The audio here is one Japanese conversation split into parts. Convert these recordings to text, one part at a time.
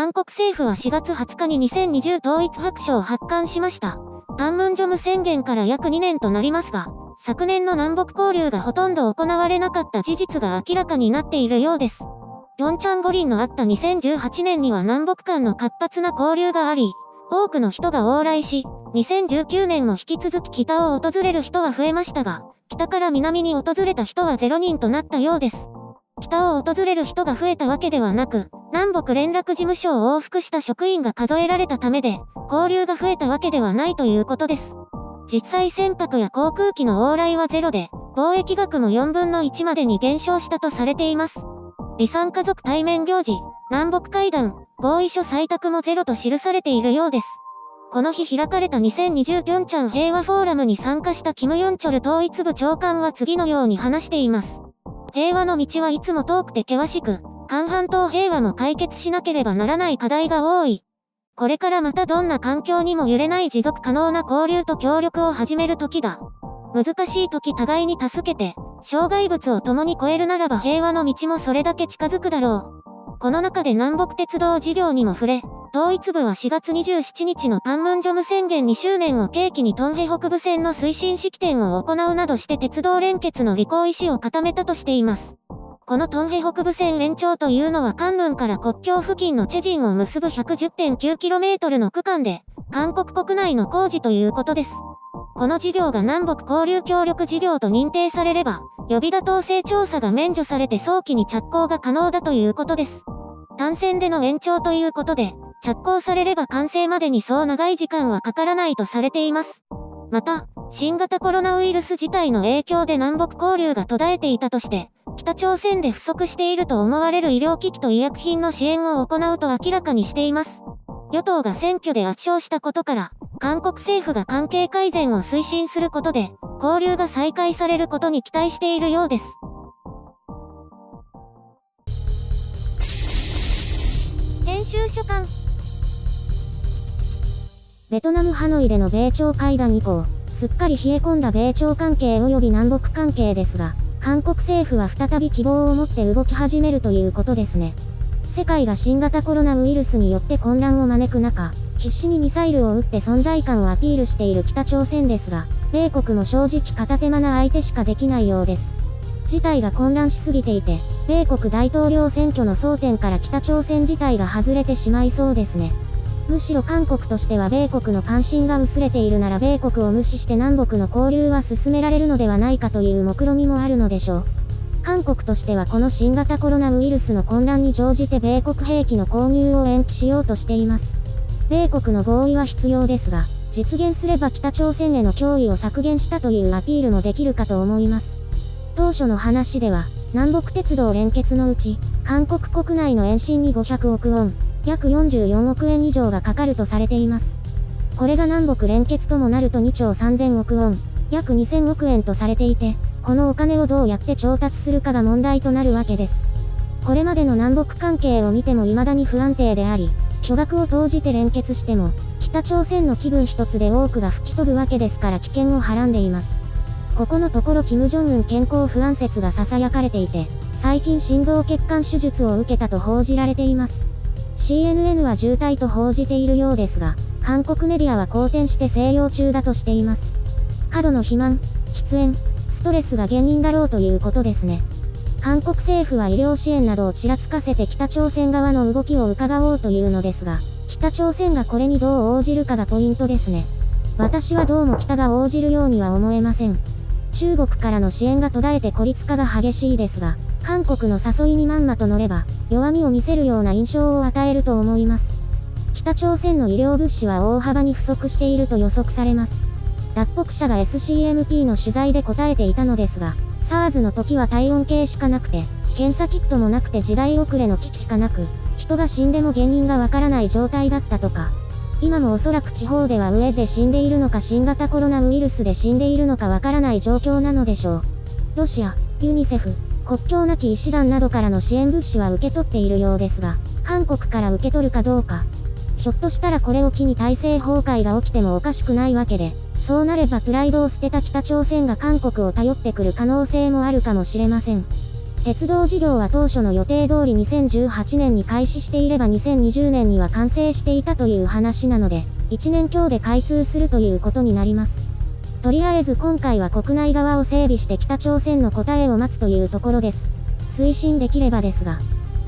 韓国政府は4月20日に2020統一白書を発刊しました。パンムンジョム宣言から約2年となりますが、昨年の南北交流がほとんど行われなかった事実が明らかになっているようです。平昌五輪のあった2018年には南北間の活発な交流があり、多くの人が往来し、2019年も引き続き北を訪れる人は増えましたが、北から南に訪れた人は0人となったようです。北を訪れる人が増えたわけではなく、南北連絡事務所を往復した職員が数えられたためで、交流が増えたわけではないということです。実際船舶や航空機の往来はゼロで、貿易額も4分の1までに減少したとされています。離散家族対面行事、南北会談、合意書採択もゼロと記されているようです。この日開かれた2020平昌平和フォーラムに参加したキム・ヨンチョル統一部長官は次のように話しています。平和の道はいつも遠くて険しく、韓半島平和も解決しなければならない課題が多い。これからまたどんな環境にも揺れない持続可能な交流と協力を始める時だ。難しい時互いに助けて、障害物を共に越えるならば平和の道もそれだけ近づくだろう。この中で南北鉄道事業にも触れ、統一部は4月27日のパンムンジョム宣言2周年を契機にトンヘ北部線の推進式典を行うなどして鉄道連結の履行意思を固めたとしています。このトンヘ北部線延長というのはカンヌンから国境付近のチェジンを結ぶ 110.9km の区間で、韓国国内の工事ということです。この事業が南北交流協力事業と認定されれば、予備妥当性調査が免除されて早期に着工が可能だということです。単線での延長ということで、着工されれば完成までにそう長い時間はかからないとされています。また、新型コロナウイルス自体の影響で南北交流が途絶えていたとして、北朝鮮で不足していると思われる医療機器と医薬品の支援を行うと明らかにしています。与党が選挙で圧勝したことから、韓国政府が関係改善を推進することで、交流が再開されることに期待しているようです。編集所官。ベトナムハノイでの米朝会談以降、すっかり冷え込んだ米朝関係及び南北関係ですが、韓国政府は再び希望を持って動き始めるということですね。世界が新型コロナウイルスによって混乱を招く中、必死にミサイルを撃って存在感をアピールしている北朝鮮ですが、米国も正直片手間な相手しかできないようです。事態が混乱しすぎていて、米国大統領選挙の争点から北朝鮮自体が外れてしまいそうですね。むしろ韓国としては米国の関心が薄れているなら米国を無視して南北の交流は進められるのではないかという目論見もあるのでしょう。韓国としてはこの新型コロナウイルスの混乱に乗じて米国兵器の購入を延期しようとしています。米国の合意は必要ですが、実現すれば北朝鮮への脅威を削減したというアピールもできるかと思います。当初の話では、南北鉄道連結のうち、韓国国内の延伸に500億ウォン、約44億円以上がかかるとされています。これが南北連結ともなると2兆3000億ウォン、約2000億円とされていて、このお金をどうやって調達するかが問題となるわけです。これまでの南北関係を見ても未だに不安定であり、巨額を投じて連結しても、北朝鮮の気分一つで多くが吹き飛ぶわけですから危険をはらんでいます。ここのところ金正恩健康不安説が囁かれていて、最近心臓血管手術を受けたと報じられています。CNN は重体と報じているようですが、韓国メディアは好転して静養中だとしています。過度の肥満、喫煙、ストレスが原因だろうということですね。韓国政府は医療支援などをちらつかせて北朝鮮側の動きを伺おうというのですが、北朝鮮がこれにどう応じるかがポイントですね。私はどうも北が応じるようには思えません。中国からの支援が途絶えて孤立化が激しいですが、韓国の誘いにまんまと乗れば、弱みを見せるような印象を与えると思います。北朝鮮の医療物資は大幅に不足していると予測されます。脱北者が SCMP の取材で答えていたのですが、SARS の時は体温計しかなくて、検査キットもなくて時代遅れの機器しかなく、人が死んでも原因がわからない状態だったとか。今もおそらく地方では飢えで死んでいるのか新型コロナウイルスで死んでいるのかわからない状況なのでしょう。ロシア、ユニセフ、国境なき医師団などからの支援物資は受け取っているようですが、韓国から受け取るかどうか。ひょっとしたらこれを機に体制崩壊が起きてもおかしくないわけで、そうなればプライドを捨てた北朝鮮が韓国を頼ってくる可能性もあるかもしれません。鉄道事業は当初の予定通り2018年に開始していれば2020年には完成していたという話なので、1年強で開通するということになります。とりあえず今回は国内側を整備して北朝鮮の答えを待つというところです。推進できればですが、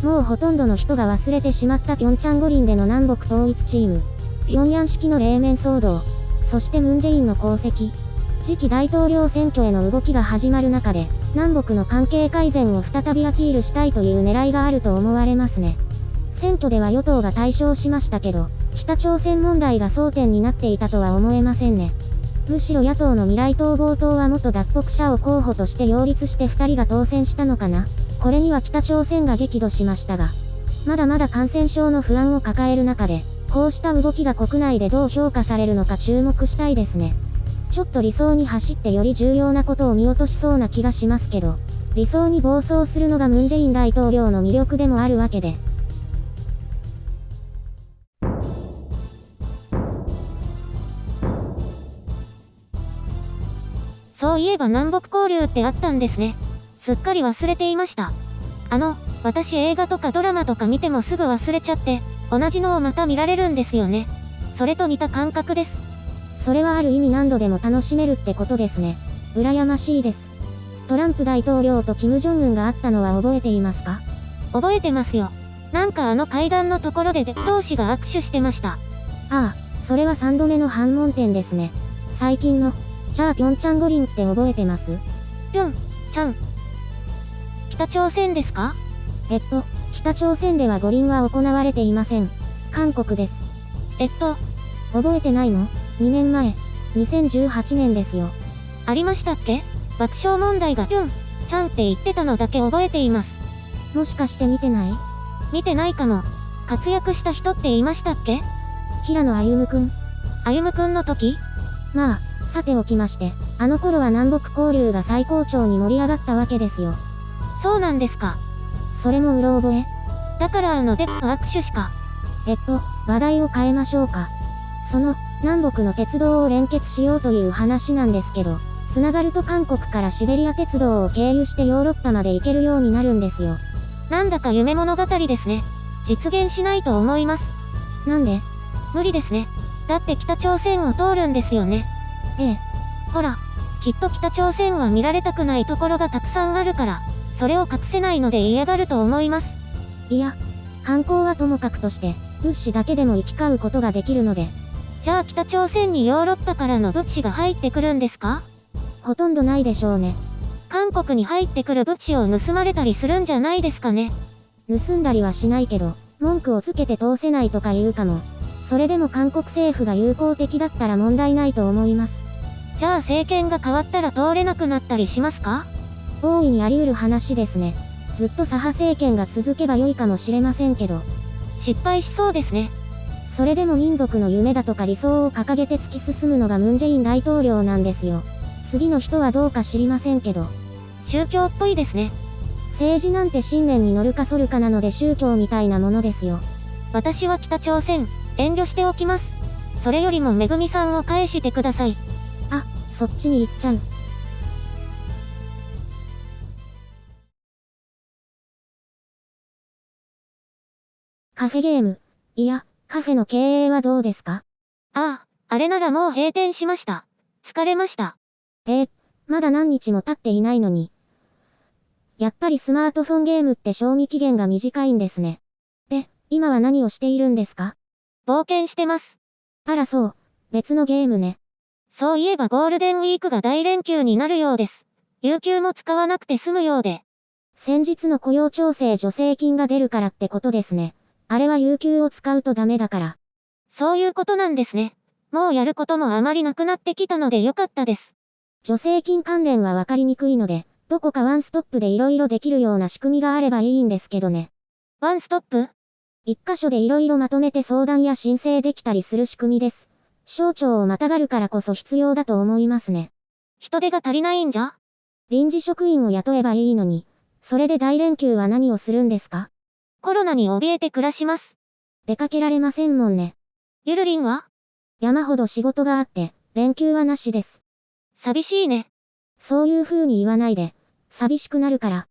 もうほとんどの人が忘れてしまった平昌五輪での南北統一チーム、平壌式の冷麺騒動、そしてムンジェインの功績、次期大統領選挙への動きが始まる中で、南北の関係改善を再びアピールしたいという狙いがあると思われますね。選挙では与党が大勝しましたけど、北朝鮮問題が争点になっていたとは思えませんね。むしろ野党の未来統合党は元脱北者を候補として擁立して2人が当選したのかな。これには北朝鮮が激怒しましたが、まだまだ感染症の不安を抱える中で、こうした動きが国内でどう評価されるのか注目したいですね。ちょっと理想に走ってより重要なことを見落としそうな気がしますけど、理想に暴走するのがムンジェイン大統領の魅力でもあるわけで。そういえば南北交流ってあったんですね。すっかり忘れていました。私映画とかドラマとか見てもすぐ忘れちゃって、同じのをまた見られるんですよね。それと似た感覚です。それはある意味何度でも楽しめるってことですね。羨ましいです。トランプ大統領とキム・ジョンウンが会ったのは覚えていますか？覚えてますよ。なんか階段のところで同士が握手してました。ああ、それは3度目の反問点ですね。最近の、じゃあ平昌五輪って覚えてます？平昌。北朝鮮ですか？北朝鮮では五輪は行われていません。韓国です。覚えてないの？ 2 年前、2018年ですよ。ありましたっけ？爆笑問題が平昌って言ってたのだけ覚えています。もしかして見てない？見てないかも。活躍した人って言いましたっけ？平野歩夢くん。歩夢くんの時？まあ、さておきまして、あの頃は南北交流が最高潮に盛り上がったわけですよ。そうなんですか。それもうろ覚え？だから握手しか。話題を変えましょうか。南北の鉄道を連結しようという話なんですけど、つながると韓国からシベリア鉄道を経由してヨーロッパまで行けるようになるんですよ。なんだか夢物語ですね。実現しないと思います。なんで？無理ですね。だって北朝鮮を通るんですよね。ええ。ほら、きっと北朝鮮は見られたくないところがたくさんあるから、それを隠せないので嫌がると思います。いや、観光はともかくとして、物資だけでも行き交うことができるので。じゃあ北朝鮮にヨーロッパからの物資が入ってくるんですか？ほとんどないでしょうね。韓国に入ってくる物資を盗まれたりするんじゃないですかね。盗んだりはしないけど、文句をつけて通せないとか言うかも。それでも韓国政府が友好的だったら問題ないと思います。じゃあ政権が変わったら通れなくなったりしますか？大いにあり得る話ですね。ずっと左派政権が続けば良いかもしれませんけど。失敗しそうですね。それでも民族の夢だとか理想を掲げて突き進むのがムンジェイン大統領なんですよ。次の人はどうか知りませんけど。宗教っぽいですね。政治なんて信念に乗るか反るかなので宗教みたいなものですよ。私は北朝鮮、遠慮しておきます。それよりもめぐみさんを返してください。あ、そっちに行っちゃう。カフェゲーム。いや、カフェの経営はどうですか？あれならもう閉店しました。疲れました。まだ何日も経っていないのに。やっぱりスマートフォンゲームって賞味期限が短いんですね。で、今は何をしているんですか？冒険してます。あらそう、別のゲームね。そういえばゴールデンウィークが大連休になるようです。有給も使わなくて済むようで。先日の雇用調整助成金が出るからってことですね。あれは有給を使うとダメだから。そういうことなんですね。もうやることもあまりなくなってきたのでよかったです。助成金関連はわかりにくいので、どこかワンストップで色々できるような仕組みがあればいいんですけどね。ワンストップ？一箇所で色々まとめて相談や申請できたりする仕組みです。省庁をまたがるからこそ必要だと思いますね。人手が足りないんじゃ？臨時職員を雇えばいいのに、それで大連休は何をするんですか？コロナに怯えて暮らします。出かけられませんもんね。ゆるりんは？山ほど仕事があって、連休はなしです。寂しいね。そういう風に言わないで、寂しくなるから。